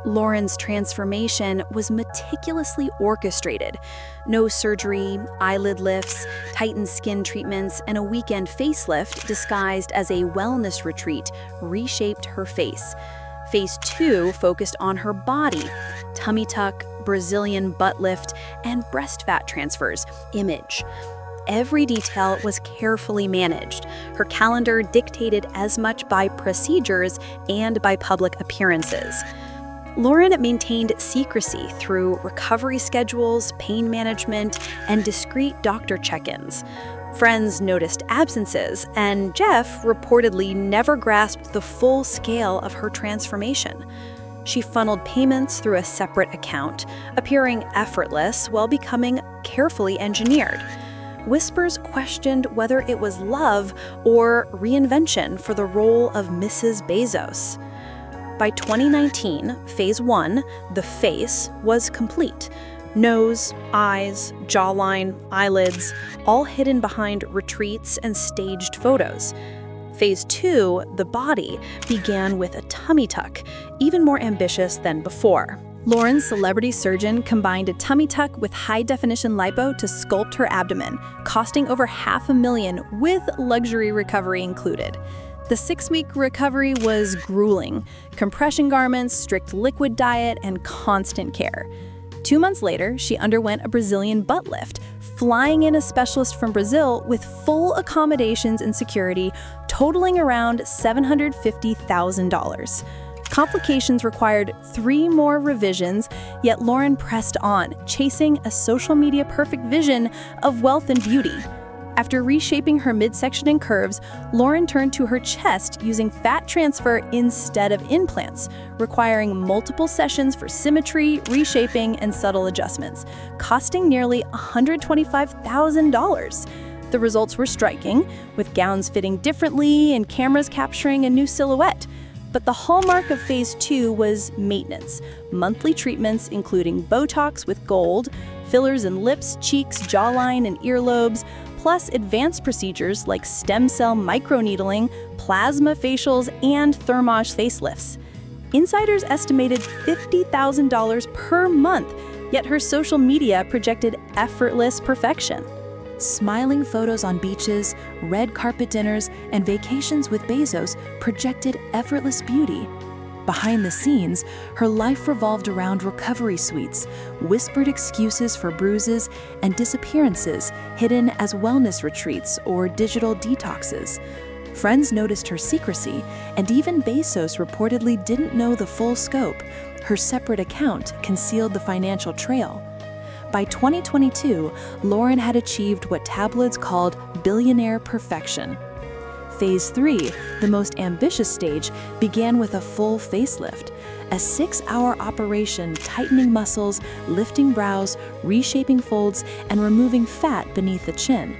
Lauren's transformation was meticulously orchestrated. No surgery, eyelid lifts, tightened skin treatments, and a weekend facelift disguised as a wellness retreat reshaped her face. Phase 2 focused on her body: tummy tuck, Brazilian butt lift, and breast fat transfers. Image. Every detail was carefully managed. Her calendar dictated as much by procedures and by public appearances. Lauren maintained secrecy through recovery schedules, pain management, and discreet doctor check-ins. Friends noticed absences, and Jeff reportedly never grasped the full scale of her transformation. She funneled payments through a separate account, appearing effortless while becoming carefully engineered. Whispers questioned whether it was love or reinvention for the role of Mrs. Bezos. By 2019, Phase 1, the face, was complete. Nose, eyes, jawline, eyelids, all hidden behind retreats and staged photos. Phase 2, the body, began with a tummy tuck, even more ambitious than before. Lauren's celebrity surgeon combined a tummy tuck with high-definition lipo to sculpt her abdomen, costing over $500,000 with luxury recovery included. The 6-week recovery was grueling: compression garments, strict liquid diet, and constant care. 2 months later, she underwent a Brazilian butt lift, flying in a specialist from Brazil with full accommodations and security, totaling around $750,000. Complications required 3 more revisions, yet Lauren pressed on, chasing a social media perfect vision of wealth and beauty. After reshaping her midsection and curves, Lauren turned to her chest using fat transfer instead of implants, requiring multiple sessions for symmetry, reshaping, and subtle adjustments, costing nearly $125,000. The results were striking, with gowns fitting differently and cameras capturing a new silhouette. But the hallmark of Phase 2 was maintenance: monthly treatments including Botox with gold, fillers in lips, cheeks, jawline, and earlobes, plus advanced procedures like stem cell microneedling, plasma facials, and thermage facelifts. Insiders estimated $50,000 per month, yet her social media projected effortless perfection. Smiling photos on beaches, red carpet dinners, and vacations with Bezos projected effortless beauty. Behind the scenes, her life revolved around recovery suites, whispered excuses for bruises, and disappearances hidden as wellness retreats or digital detoxes. Friends noticed her secrecy, and even Bezos reportedly didn't know the full scope. Her separate account concealed the financial trail. By 2022, Lauren had achieved what tabloids called billionaire perfection. Phase 3, the most ambitious stage, began with a full facelift, a 6-hour operation tightening muscles, lifting brows, reshaping folds, and removing fat beneath the chin.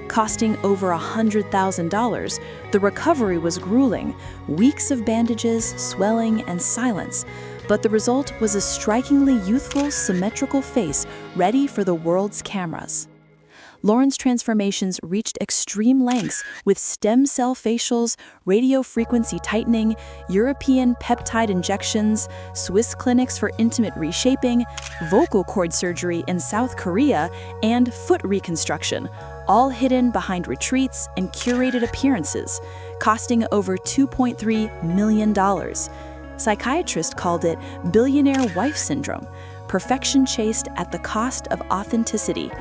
Costing over $100,000, the recovery was grueling: weeks of bandages, swelling, and silence. But the result was a strikingly youthful, symmetrical face ready for the world's cameras. Lauren's transformations reached extreme lengths with stem cell facials, radio frequency tightening, European peptide injections, Swiss clinics for intimate reshaping, vocal cord surgery in South Korea, and foot reconstruction, all hidden behind retreats and curated appearances, costing over $2.3 million. Psychiatrists called it billionaire wife syndrome, perfection chased at the cost of authenticity.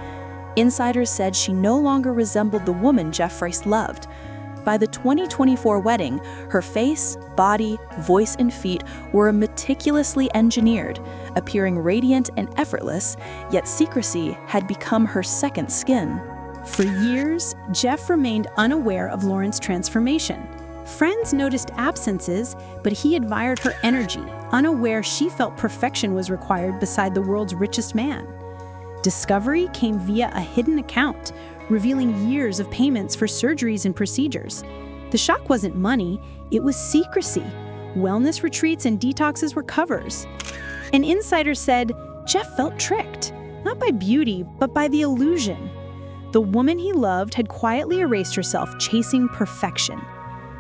Insiders said she no longer resembled the woman Jeff Bezos loved. By the 2024 wedding, her face, body, voice, and feet were meticulously engineered, appearing radiant and effortless, yet secrecy had become her second skin. For years, Jeff remained unaware of Lauren's transformation. Friends noticed absences, but he admired her energy, unaware she felt perfection was required beside the world's richest man. Discovery came via a hidden account, revealing years of payments for surgeries and procedures. The shock wasn't money, it was secrecy. Wellness retreats and detoxes were covers. An insider said Jeff felt tricked, not by beauty, but by the illusion. The woman he loved had quietly erased herself, chasing perfection.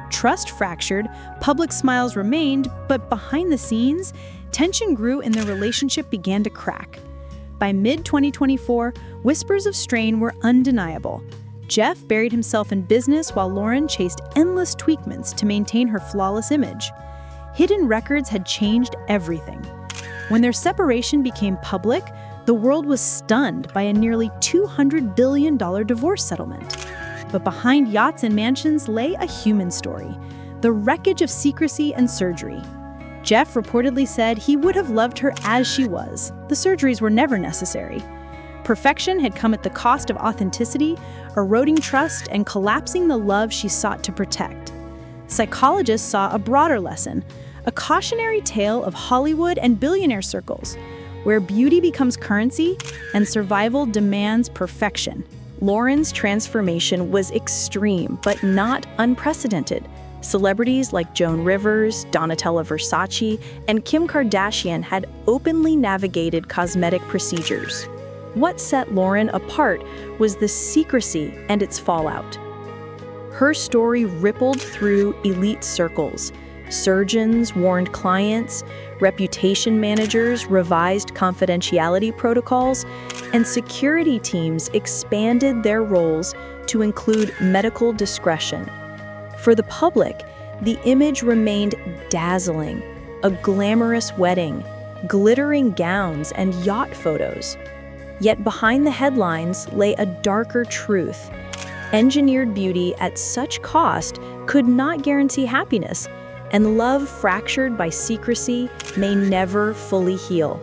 Trust fractured, public smiles remained, but behind the scenes, Tension grew and their relationship began to crack. By mid-2024, whispers of strain were undeniable. Jeff buried himself in business while Lauren chased endless tweakments to maintain her flawless image. Hidden records had changed everything. When their separation became public, the world was stunned by a nearly $200 billion divorce settlement. But behind yachts and mansions lay a human story, the wreckage of secrecy and surgery. Jeff reportedly said he would have loved her as she was. The surgeries were never necessary. Perfection had come at the cost of authenticity, eroding trust and collapsing the love she sought to protect. Psychologists saw a broader lesson, a cautionary tale of Hollywood and billionaire circles, where beauty becomes currency and survival demands perfection. Lauren's transformation was extreme, but not unprecedented. Celebrities like Joan Rivers, Donatella Versace, and Kim Kardashian had openly navigated cosmetic procedures. What set Lauren apart was the secrecy and its fallout. Her story rippled through elite circles. Surgeons warned clients, reputation managers revised confidentiality protocols, and security teams expanded their roles to include medical discretion. For the public, the image remained dazzling, a glamorous wedding, glittering gowns, and yacht photos. Yet behind the headlines lay a darker truth. Engineered beauty at such cost could not guarantee happiness, and love fractured by secrecy may never fully heal.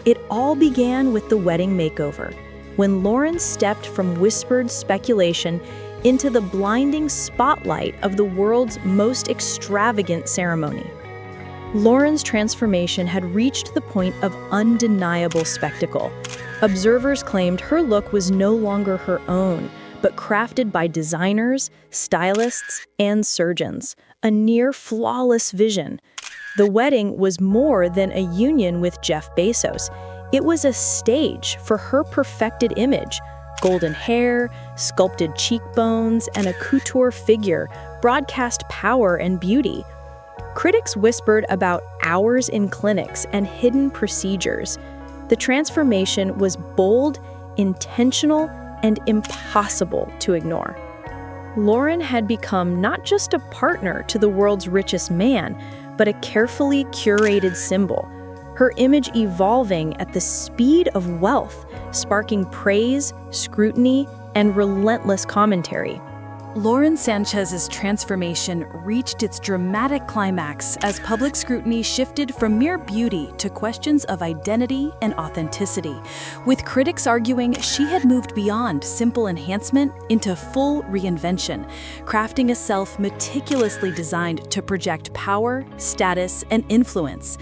It all began with the wedding makeover, when Lauren stepped from whispered speculation into the blinding spotlight of the world's most extravagant ceremony. Lauren's transformation had reached the point of undeniable spectacle. Observers claimed her look was no longer her own, but crafted by designers, stylists, and surgeons, a near-flawless vision. The wedding was more than a union with Jeff Bezos. It was a stage for her perfected image. Golden hair, sculpted cheekbones, and a couture figure broadcast power and beauty. Critics whispered about hours in clinics and hidden procedures. The transformation was bold, intentional, and impossible to ignore. Lauren had become not just a partner to the world's richest man, but a carefully curated symbol. Her image evolving at the speed of wealth, sparking praise, scrutiny, and relentless commentary. Lauren Sanchez's transformation reached its dramatic climax as public scrutiny shifted from mere beauty to questions of identity and authenticity, with critics arguing she had moved beyond simple enhancement into full reinvention, crafting a self meticulously designed to project power, status, and influence.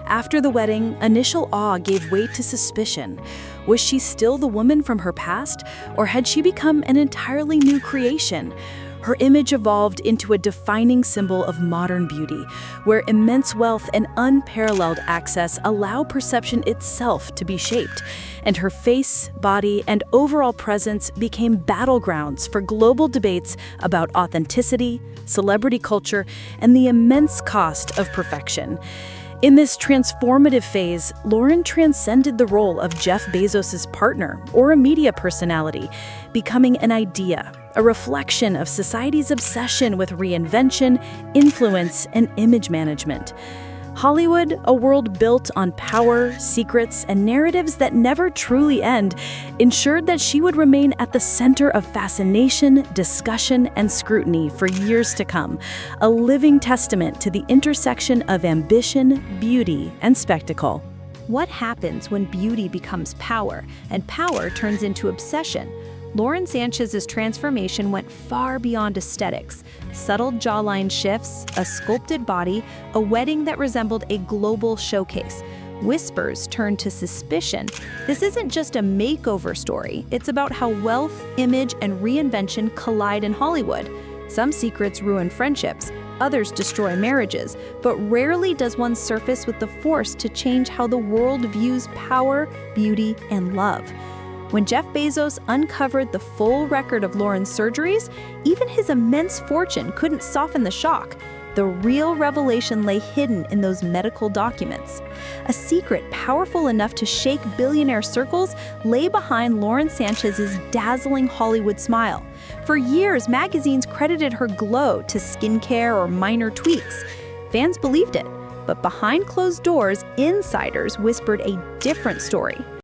After the wedding, initial awe gave way to suspicion. Was she still the woman from her past, or had she become an entirely new creation? Her image evolved into a defining symbol of modern beauty, where immense wealth and unparalleled access allow perception itself to be shaped, and her face, body, and overall presence became battlegrounds for global debates about authenticity, celebrity culture, and the immense cost of perfection. In this transformative phase, Lauren transcended the role of Jeff Bezos' partner or a media personality, becoming an idea, a reflection of society's obsession with reinvention, influence, and image management. Hollywood, a world built on power, secrets, and narratives that never truly end, ensured that she would remain at the center of fascination, discussion, and scrutiny for years to come, a living testament to the intersection of ambition, beauty, and spectacle. What happens when beauty becomes power, and power turns into obsession? Lauren Sanchez's transformation went far beyond aesthetics. Subtle jawline shifts, a sculpted body, a wedding that resembled a global showcase. Whispers turned to suspicion. This isn't just a makeover story. It's about how wealth, image, and reinvention collide in Hollywood. Some secrets ruin friendships, others destroy marriages, but rarely does one surface with the force to change how the world views power, beauty, and love. When Jeff Bezos uncovered the full record of Lauren's surgeries, even his immense fortune couldn't soften the shock. the real revelation lay hidden in those medical documents. A secret powerful enough to shake billionaire circles lay behind Lauren Sanchez's dazzling Hollywood smile. For years, magazines credited her glow to skincare or minor tweaks. Fans believed it, but behind closed doors, insiders whispered a different story.